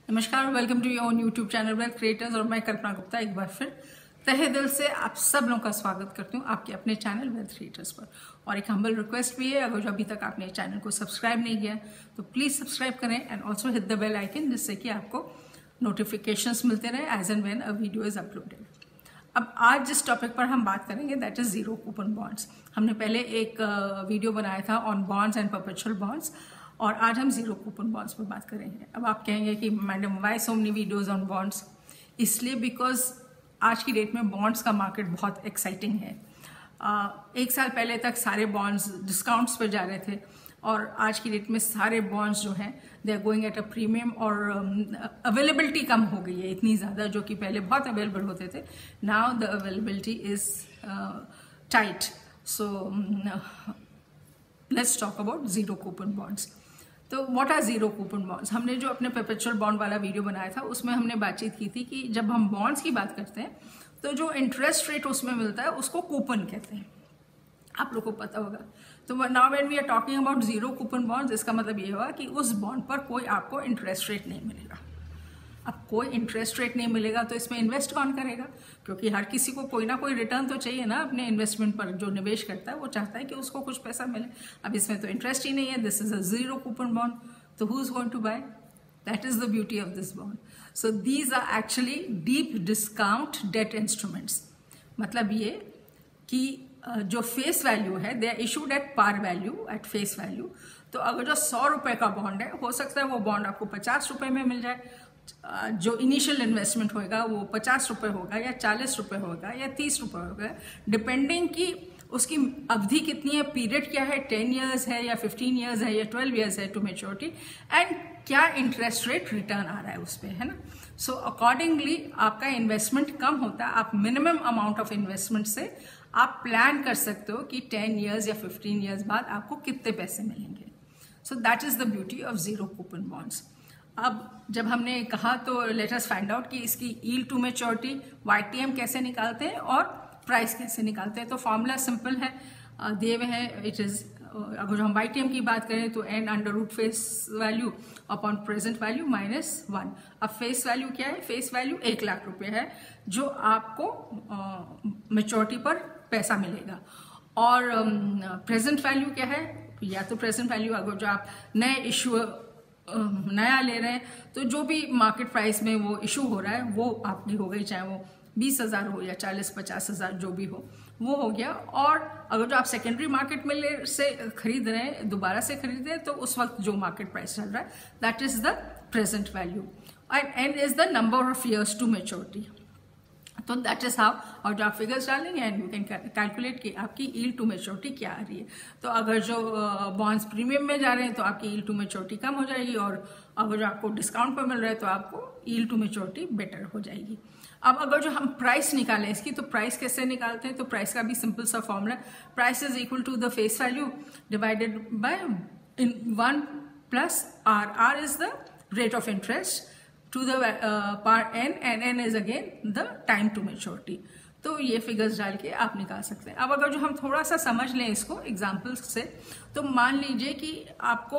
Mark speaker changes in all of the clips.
Speaker 1: नमस्कार, welcome to your YouTube channel wealth creators. और मैं कल्पना गुप्ता एक बार फिर तहे दिल से आप सब लोगों का स्वागत करती हूँ आपके अपने चैनल वेल्थ क्रिएटर्स पर। और एक हम्बल रिक्वेस्ट भी है, अगर जो अभी तक आपने चैनल को सब्सक्राइब नहीं किया तो प्लीज़ सब्सक्राइब करें and also hit the bell icon, जिससे कि आपको नोटिफिकेशंस मिलते रहे as and when a video is uploaded. अब आज जिस टॉपिक पर हम बात करेंगे that is zero coupon bonds. हमने पहले एक वीडियो बनाया था on bonds and perpetual bonds, और आज हम जीरो कूपन बॉन्ड्स पर बात करेंगे। अब आप कहेंगे कि madam why so many videos on bonds? इसलिए बिकॉज आज की डेट में बॉन्ड्स का मार्केट बहुत एक्साइटिंग है। एक साल पहले तक सारे बॉन्ड्स डिस्काउंट्स पर जा रहे थे, और आज की डेट में सारे बॉन्ड्स जो हैं they are going at a premium, और अवेलेबिलिटी कम हो गई है इतनी ज़्यादा, जो कि पहले बहुत अवेलेबल होते थे। Now the availability is tight. So let's talk about zero coupon bonds. तो what are zero coupon bonds? हमने जो अपने परपेचुअल बॉन्ड वाला वीडियो बनाया था उसमें हमने बातचीत की थी कि जब हम बॉन्ड्स की बात करते हैं तो जो इंटरेस्ट रेट उसमें मिलता है उसको कूपन कहते हैं, आप लोग को पता होगा। तो now when we are talking about zero coupon bonds, इसका मतलब ये हुआ कि उस बॉन्ड पर कोई आपको इंटरेस्ट रेट नहीं मिलेगा। अब कोई इंटरेस्ट रेट नहीं मिलेगा तो इसमें इन्वेस्ट कौन करेगा? क्योंकि हर किसी को कोई ना कोई रिटर्न तो चाहिए ना अपने इन्वेस्टमेंट पर। जो निवेश करता है वो चाहता है कि उसको कुछ पैसा मिले। अब इसमें तो इंटरेस्ट ही नहीं है, this is a zero coupon bond, तो who is going to buy? That is the beauty of this bond. So these are actually deep discount debt instruments. मतलब ये कि जो फेस वैल्यू है they are issued at par value, at face value. तो अगर जो 100 रुपए का बॉन्ड है, हो सकता है वो बॉन्ड आपको 50 रुपए में मिल जाए। जो इनिशियल इन्वेस्टमेंट होगा वो 50 रुपए होगा या 40 रुपए होगा या 30 रुपए होगा, डिपेंडिंग कि उसकी अवधि कितनी है, पीरियड क्या है, 10 ईयर्स है या 15 ईयर्स है या 12 ईयर्स है टू मेच्योरिटी, एंड क्या इंटरेस्ट रेट रिटर्न आ रहा है उस पर, है ना। सो अकॉर्डिंगली आपका इन्वेस्टमेंट कम होता है। आप मिनिमम अमाउंट ऑफ इन्वेस्टमेंट से आप प्लान कर सकते हो कि 10 ईयर्स या 15 ईयर्स बाद आपको कितने पैसे मिलेंगे। So that is the beauty of zero coupon bonds. अब जब हमने कहा तो लेट अस फाइंड आउट कि इसकी यील्ड टू मैच्योरिटी YTM कैसे निकालते हैं और प्राइस कैसे निकालते हैं। तो फॉर्मूला सिंपल है, दिए हुए हैं। इट इज, अगर हम YTM की बात करें तो n under root face value upon present value -1। अब फेस वैल्यू क्या है? फेस वैल्यू 1 लाख रुपए है जो आपको मैच्योरिटी पर पैसा मिलेगा। और प्रेजेंट वैल्यू क्या है? या तो प्रेजेंट वैल्यू अगर जो आप नए इशू नया ले रहे हैं तो जो भी मार्केट प्राइस में वो इशू हो रहा है वो आपकी हो गई, चाहे वो 20,000 हो या 40-50,000 जो भी हो वो हो गया। और अगर जो आप सेकेंडरी मार्केट में से खरीद रहे हैं, दोबारा से खरीद रहे हैं, तो उस वक्त जो मार्केट प्राइस चल रहा है that is the present value, and is the number of years to maturity. तो दैट इज हाउ, और जो आप फिगर्स डालेंगे एंड यू कैन कैलकुलेट कि आपकी यील्ड टू मैच्योरिटी क्या आ रही है। तो अगर जो बॉन्ड्स प्रीमियम में जा रहे हैं तो आपकी यील्ड टू मैच्योरिटी कम हो जाएगी, और अगर जो आपको डिस्काउंट पर मिल रहा है तो आपको यील्ड टू मैच्योरिटी बेटर हो जाएगी। अब अगर जो हम प्राइस निकालें इसकी, तो प्राइस कैसे निकालते हैं? तो प्राइस का भी सिंपल सा formula, price is equal to the face value divided by 1 plus R। R is the rate of interest to the part n, and n is again the time to maturity। तो ये figures डाल के आप निकाल सकते हैं। अब अगर जो हम थोड़ा सा समझ लें इसको एग्जांपल्स से, तो मान लीजिए कि आपको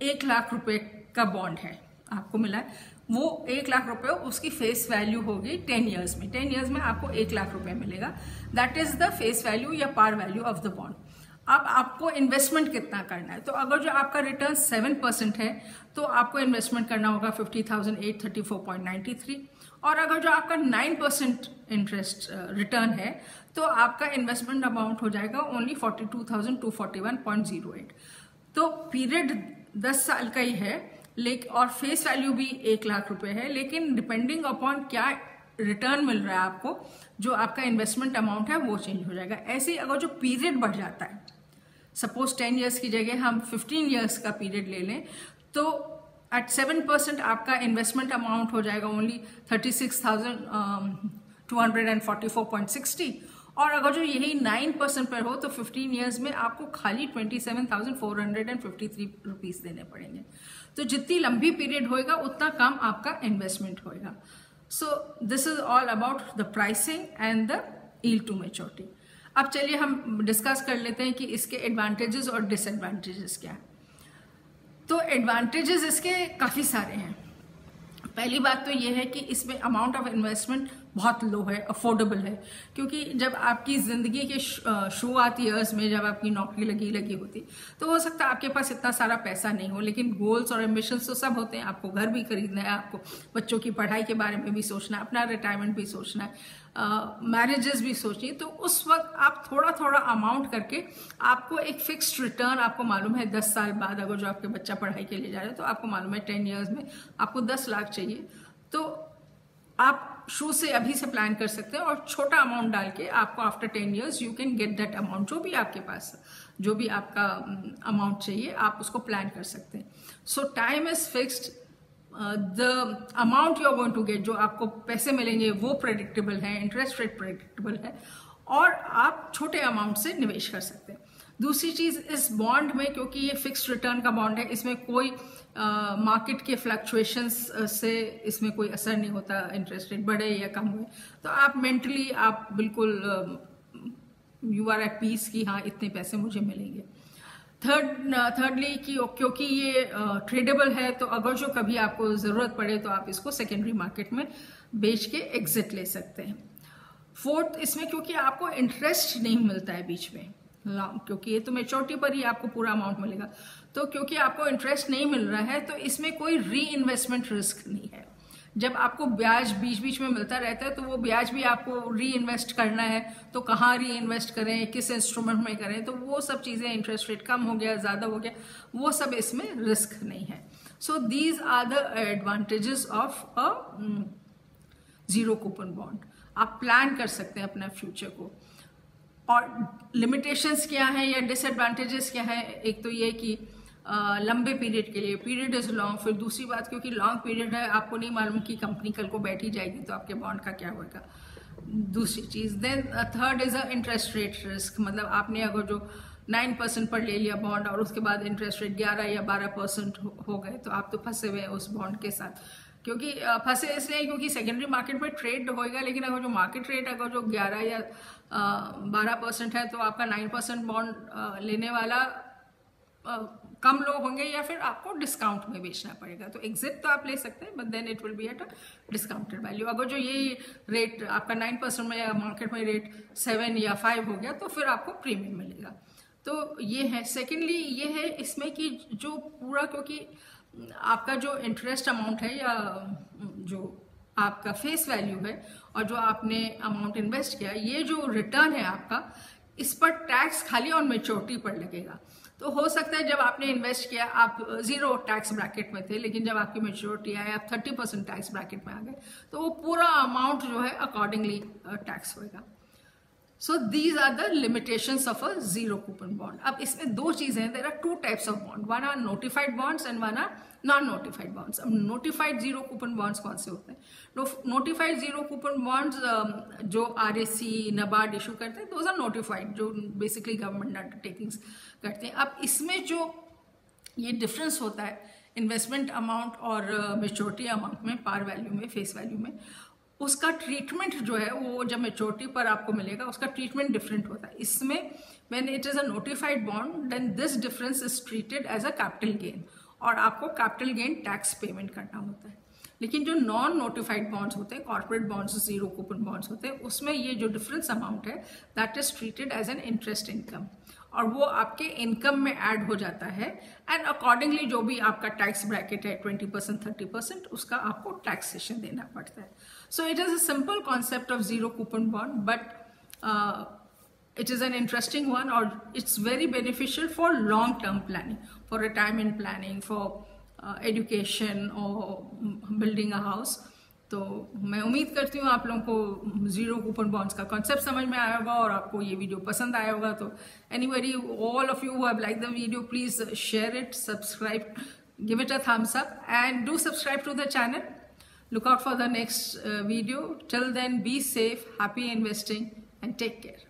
Speaker 1: 1 लाख रुपए का बॉन्ड है, आपको मिला है वो 1 लाख रुपए, उसकी फेस वैल्यू होगी 10 ईयर्स में। 10 ईयर्स में आपको 1 लाख रुपए मिलेगा। That is the face value या par value of the bond. अब आपको इन्वेस्टमेंट कितना करना है? तो अगर जो आपका रिटर्न 7% है तो आपको इन्वेस्टमेंट करना होगा 50,834.93, और अगर जो आपका 9% इंटरेस्ट रिटर्न है तो आपका इन्वेस्टमेंट अमाउंट हो जाएगा ओनली 42,241.08। तो पीरियड 10 साल का ही है, लेकिन और फेस वैल्यू भी 1 लाख रुपए है, लेकिन डिपेंडिंग अपॉन क्या रिटर्न मिल रहा है आपको, जो आपका इन्वेस्टमेंट अमाउंट है वो चेंज हो जाएगा। ऐसे ही अगर जो पीरियड बढ़ जाता है, सपोज 10 ईयर्स की जगह हम 15 ईयर्स का पीरियड ले लें, तो एट 7% आपका इन्वेस्टमेंट अमाउंट हो जाएगा ओनली 36,244.60, और अगर जो यही 9% पर हो तो 15 ईयर्स में आपको खाली 27,453 रुपीज देने पड़ेंगे। तो जितनी लंबी पीरियड होएगा उतना कम आपका इन्वेस्टमेंट होएगा। So this is all about the pricing and the yield to maturity. अब चलिए हम डिस्कस कर लेते हैं कि इसके एडवांटेजेस और डिसएडवांटेजेस क्या है। तो एडवांटेजेस इसके काफ़ी सारे हैं। पहली बात तो ये है कि इसमें अमाउंट ऑफ इन्वेस्टमेंट बहुत लो है, अफोर्डेबल है, क्योंकि जब आपकी ज़िंदगी के शुरुआती ईयर्स में जब आपकी नौकरी लगी होती तो हो सकता है आपके पास इतना सारा पैसा नहीं हो, लेकिन गोल्स और एम्बिशंस तो सब होते हैं। आपको घर भी खरीदना है, आपको बच्चों की पढ़ाई के बारे में भी सोचना है, अपना रिटायरमेंट भी सोचना है, मैरिजेस भी सोचिए। तो उस वक्त आप थोड़ा थोड़ा अमाउंट करके आपको एक फिक्स्ड रिटर्न, आपको मालूम है 10 साल बाद अगर जो आपके बच्चा पढ़ाई के लिए जा रहे हैं तो आपको मालूम है 10 ईयर्स में आपको 10 लाख चाहिए, तो आप शुरू से अभी से प्लान कर सकते हैं और छोटा अमाउंट डाल के आपको after 10 years you can get that amount, जो भी आपके पास जो भी आपका अमाउंट चाहिए आप उसको प्लान कर सकते हैं। So time is fixed, the amount you are going to get, जो आपको पैसे मिलेंगे वो प्रेडिक्टेबल है, इंटरेस्ट रेट प्रेडिक्टेबल है, और आप छोटे अमाउंट से निवेश कर सकते हैं। दूसरी चीज, इस बॉन्ड में क्योंकि ये फिक्स्ड रिटर्न का बॉन्ड है, इसमें कोई मार्केट के फ्लक्चुएशंस से इसमें कोई असर नहीं होता, इंटरेस्ट रेट बढ़े या कम हुए, तो आप मेंटली आप बिल्कुल यू आर एट पीस कि हाँ इतने पैसे मुझे मिलेंगे। थर्डली कि क्योंकि ये ट्रेडेबल है, तो अगर जो कभी आपको ज़रूरत पड़े तो आप इसको सेकेंडरी मार्केट में बेच के एग्जिट ले सकते हैं। फोर्थ, इसमें क्योंकि आपको इंटरेस्ट नहीं मिलता है बीच में, क्योंकि ये तो मैच्योरिटी पर ही आपको पूरा अमाउंट मिलेगा, तो क्योंकि आपको इंटरेस्ट नहीं मिल रहा है तो इसमें कोई री इन्वेस्टमेंट रिस्क नहीं है। जब आपको ब्याज बीच बीच में मिलता रहता है तो वो ब्याज भी आपको री इन्वेस्ट करना है, तो कहाँ री इन्वेस्ट करें, किस इंस्ट्रूमेंट में करें, तो वो सब चीज़ें, इंटरेस्ट रेट कम हो गया, ज़्यादा हो गया, वो सब इसमें रिस्क नहीं है। So these are the advantages of a zero coupon bond. आप प्लान कर सकते हैं अपना फ्यूचर को। और लिमिटेशंस क्या है या डिसएडवांटेजेस क्या है, एक तो ये कि लंबे पीरियड के लिए, पीरियड इज लॉन्ग। फिर दूसरी बात, क्योंकि लॉन्ग पीरियड है, आपको नहीं मालूम कि कंपनी कल को बैठी जाएगी तो आपके बॉन्ड का क्या होगा, दूसरी चीज। Then third is a interest rate risk, मतलब आपने अगर जो 9% पर ले लिया बॉन्ड और उसके बाद इंटरेस्ट रेट 11 या 12% हो गए तो आप तो फंसे हुए हैं उस बॉन्ड के साथ। क्योंकि फंसे इसलिए क्योंकि सेकेंडरी मार्केट में ट्रेड होएगा, लेकिन अगर जो मार्केट रेट अगर जो 11 या 12% है तो आपका 9% बॉन्ड लेने वाला कम लोग होंगे या फिर आपको डिस्काउंट में बेचना पड़ेगा। तो एग्जिट तो आप ले सकते हैं, but then it will be at a discounted value. अगर जो ये रेट आपका 9% में या मार्केट में रेट 7 या 5 हो गया तो फिर आपको प्रीमियम मिलेगा। तो ये है। सेकेंडली ये है इसमें कि जो पूरा, क्योंकि आपका जो इंटरेस्ट अमाउंट है या जो आपका फेस वैल्यू है और जो आपने अमाउंट इन्वेस्ट किया, ये जो रिटर्न है आपका, इस पर टैक्स खाली ऑन मैच्योरिटी पर लगेगा। तो हो सकता है जब आपने इन्वेस्ट किया आप 0 टैक्स ब्रैकेट में थे, लेकिन जब आपकी मैच्योरिटी आए आप 30% टैक्स ब्रैकेट में आ गए, तो वो पूरा अमाउंट जो है अकॉर्डिंगली टैक्स होएगा। So these are the limitations of a zero coupon bond. अब इसमें दो चीजें हैं, there are 2 types of bond, one are notified bonds and one are non notified bonds. अब नोटिफाइड जीरो कूपन बॉन्ड्स कौन से होते हैं? नोटिफाइड जीरो कूपन बॉन्ड्स जो RSC NABARD इशू करते हैं, दोज आर नोटिफाइड, जो बेसिकली गवर्नमेंट अंडरटेकिंग्स करते हैं। अब इसमें जो ये डिफरेंस होता है इन्वेस्टमेंट अमाउंट और मैच्योरिटी अमाउंट में, पार वैल्यू में, फेस वैल्यू में, उसका ट्रीटमेंट जो है वो जब मैच्योरिटी पर आपको मिलेगा उसका ट्रीटमेंट डिफरेंट होता है। इसमें when it is a notified bond then this difference is treated as a capital gain और आपको कैपिटल गेन टैक्स पेमेंट करना होता है। लेकिन जो नॉन नोटिफाइड बॉन्ड्स होते हैं, corporate bonds, zero coupon bonds होते हैं, उसमें ये जो डिफरेंस अमाउंट है that is treated as an interest income और वो आपके इनकम में ऐड हो जाता है एंड अकॉर्डिंगली जो भी आपका टैक्स ब्रैकेट है 20% 30% उसका आपको टैक्सेशन देना पड़ता है। So it is a simple concept of zero coupon bond but it is an interesting one or it's very beneficial for long term planning, for retirement planning, for education or building a house. तो मैं उम्मीद करती हूँ आप लोगों को zero coupon bonds का concept समझ में आया होगा और आपको ये वीडियो पसंद आया होगा। तो anybody, all of you who have liked the video, please share it, subscribe, give it a thumbs up and do subscribe to the channel. Look out for the next video. Till then, be safe, happy investing and take care.